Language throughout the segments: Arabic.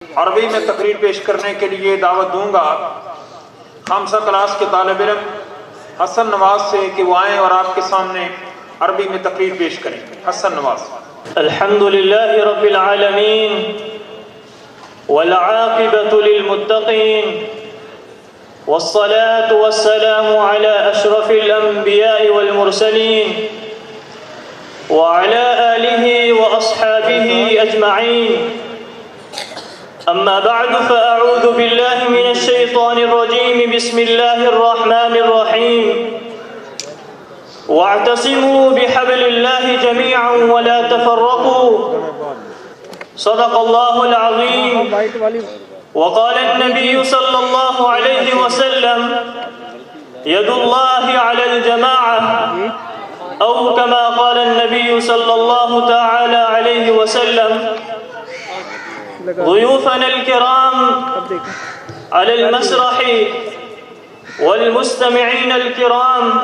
अरबी में तकरीर पेश करने के लिए दावत दूंगा खामसा क्लास के तालिब इल्म हसन नवाज से कि वो आएँ और आपके सामने अरबी में तकरीर पेश करें। हसन नवाज। अल्हम्दुलिल्लाहि रब्बिल आलमीन वल आक़िबतु लिल मुत्तक़ीन वस्सलातु वस्सलामु अला अशरफिल अंबिया'i वल मुरसलीन व अला आलिहि व अस्हाबिहि अजमईन। अम्मा बअद फ़अऊज़ु बिल्लाहि मिनश शैतानिर रजीम। बिस्मिल्लाहिर रहमानिर रहीम। वाअतसिमू बिहब्लिल्लाहि जमीअन वला तफ़र्रक़ू। सदक़ल्लाहुल अज़ीम। वक़ालन नबिय्यु सल्लल्लाहु अलैहि वसल्लम यदुल्लाहि अलल जमाअह औ कमा क़ालन नबिय्यु सल्लल्लाहु तआला अलैहि वसल्लम। ضيوفنا الكرام على المسرح والمستمعين الكرام،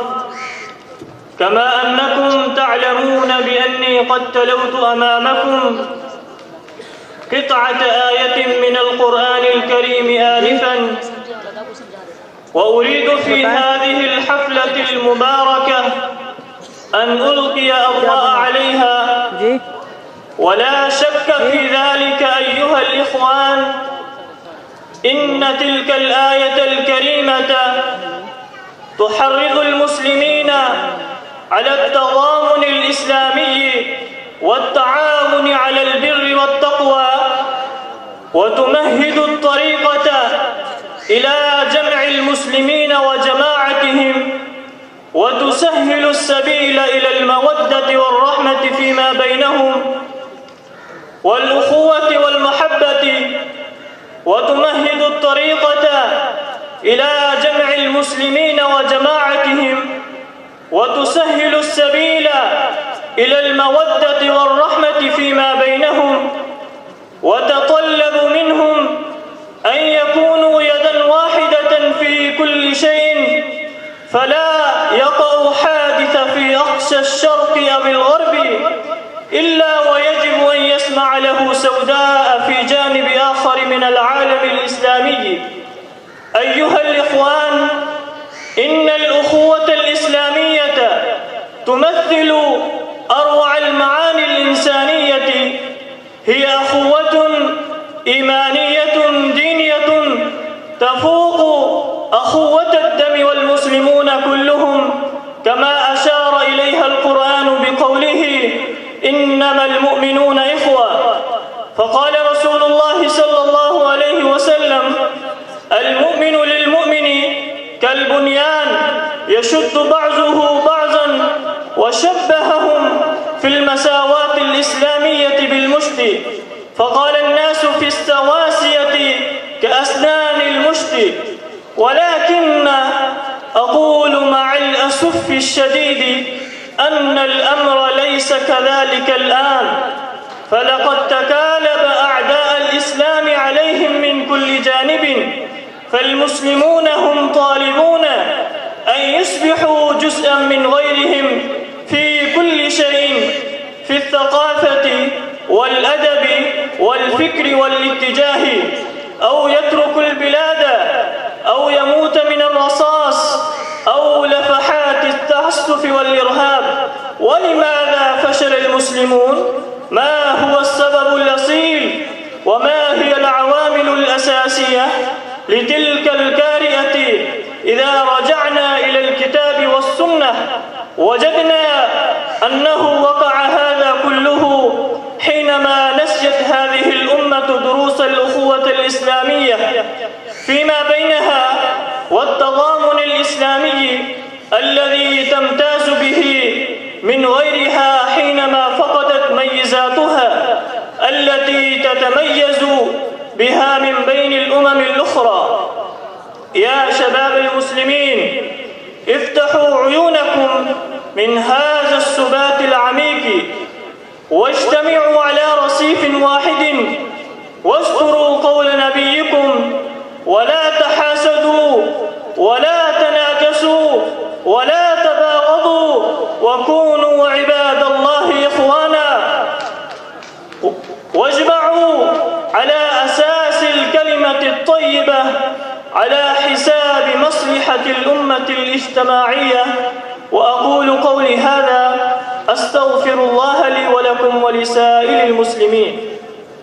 كما أنكم تعلمون بأني قد تلوت أمامكم قطعة آية من القرآن الكريم آنفا، وأريد في هذه الحفلة المباركة أن ألقي الضوء عليها. ولا شك في ذلك أيها الإخوان، إن تلك الآية الكريمة تحرض المسلمين على التضامن الإسلامي والتعاون على البر والتقوى، وتمهد الطريقة إلى جمع المسلمين وجماعتهم، وتسهل السبيل إلى المودة والرحمة فيما بينهم والأخوة والمحبة، وتمهد الطريقة إلى جمع المسلمين وجماعتهم، وتسهل السبيل إلى المودة والرحمة فيما بينهم، وتطلب منهم أن يكونوا يدا واحدة في كل شيء، فلا يقع حادث في أقصى الشرق أو الغرب إلا ويجب أن يسمع له سوداء في جانب آخر من العالم الإسلامي. أيها الإخوان، إن الأخوة الإسلامية تمثل أروع المعاني الإنسانية، هي أخوة إيمانية دينية تفوق أخوة الدم والمسلمون كلهم، كما أشار إليها القرآن بقوله إنما المؤمنون إخوة. فقال رسول الله صلى الله عليه وسلم المؤمن للمؤمن كالبنيان يشد بعضه بعضا، وشبههم في المساواة الإسلامية بالمشط، فقال الناس في السواسية كأسنان المشط. ولكن أقول مع الأسف الشديد أن الأمر ليس كذلك الآن، فلقد تكالب أعداء الإسلام عليهم من كل جانب، فالمسلمون هم طالبون أن يصبحوا جزءا من غيرهم في كل شيء، في الثقافة والأدب والفكر والاتجاه، أو يترك البلاد أو يموت من الرصاص أو لفحات التعسف والإرهاب. ولماذا فشل المسلمون؟ ما هو السبب الأصيل؟ وما هي العوامل الأساسية لتلك الكارثة؟ إذا رجعنا إلى الكتاب والسنة وجدنا أنه وقع هذا كله حينما نسيت هذه الأمة دروس الأخوة الإسلامية فيما بينها والتضامن الإسلامي الذي تمتاز به من غيرها، حينما فقدت ميزاتها التي تتميز بها من بين الأمم الأخرى. يا شباب المسلمين، افتحوا عيونكم من هذا السبات العميق، واجتمعوا على رصيف واحد، واذكروا قول نبيكم ولا تحاسدوا ولا تناجسوا ولا تباغضوا وكونوا عباد الله إخوانا، واجمعوا على أساس على حساب مصلحة الأمة الاجتماعية. وأقول قولي هذا أستغفر الله لي ولكم ولسائر المسلمين.